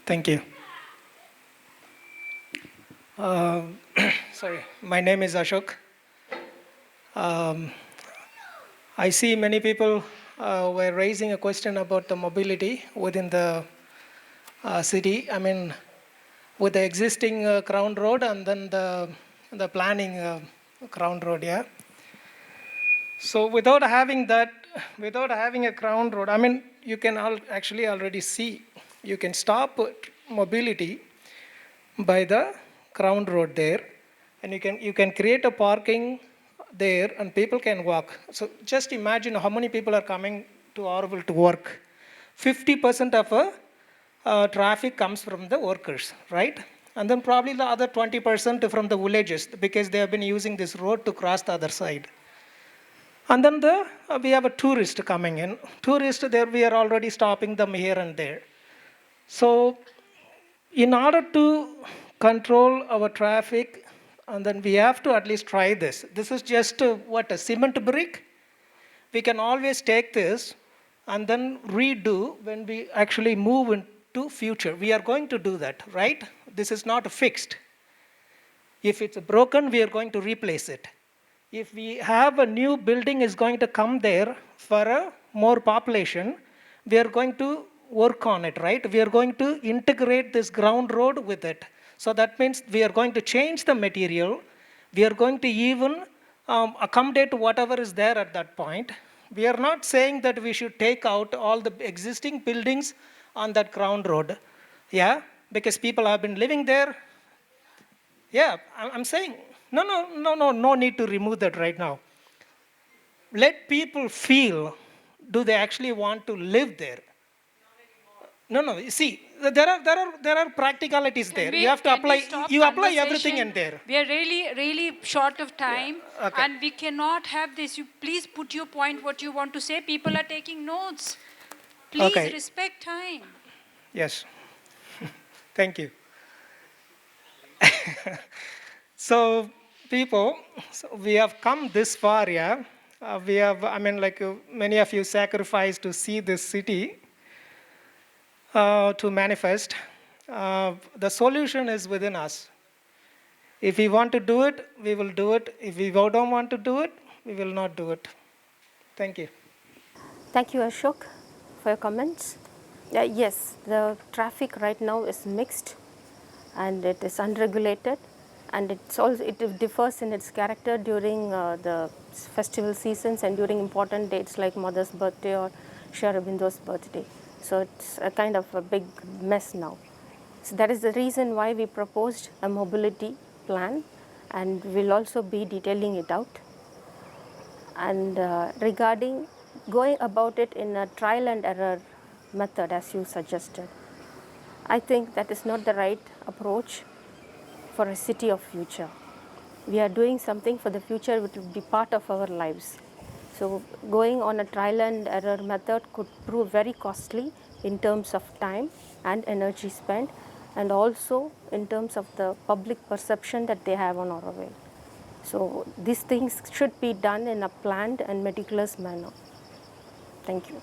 Thank you. Sorry, my name is Ashok. I see many people were raising a question about the mobility within the city. I mean, with the existing Crown Road and then the planning Crown Road, yeah. So without having that, without having a Crown Road, I mean, you can actually already see, you can stop mobility by the Crown Road there, and you can create a parking there, and people can walk. So just imagine how many people are coming to Auroville to work. 50% of traffic comes from the workers, right? And then probably the other 20% from the villages because they have been using this road to cross the other side. And then we have a tourist coming in. Tourists there, we are already stopping them here and there. So in order to control our traffic, and then we have to at least try this. This is just a cement brick. We can always take this and then redo when we actually move into future. We are going to do that, right? This is not fixed. If it's broken, we are going to replace it. If we have a new building is going to come there for a more population, we are going to work on it, right? We are going to integrate this ground road with it. So that means we are going to change the material. We are going to even accommodate whatever is there at that point. We are not saying that we should take out all the existing buildings on that ground road, yeah, because people have been living there. Yeah, I'm saying, no need to remove that right now. Let people feel, do they actually want to live there? No, you see, there are practicalities there. You have to apply, you apply everything in there. We are really short of time, Yeah. Okay. and we cannot have this. You please put your point, what you want to say. People are taking notes. Please respect time. Yes. Thank you. So people, we have come this far, yeah. We have, I mean, like many of you sacrificed to see this city to manifest. The solution is within us. If we want to do it, we will do it. If we don't want to do it, we will not do it. Thank you. Thank you, Ashok, for your comments. Yes, the traffic right now is mixed and it is unregulated, and it differs in its character during the festival seasons and during important dates like Mother's birthday or Sri Aurobindo's birthday. So it's a kind of a big mess now. So that is the reason why we proposed a mobility plan, and we'll also be detailing it out. And regarding going about it in a trial and error method as you suggested, I think that is not the right approach for a city of future. We are doing something for the future which will be part of our lives. So going on a trial and error method could prove very costly in terms of time and energy spent, and also in terms of the public perception that they have on Auroville. So these things should be done in a planned and meticulous manner. Thank you.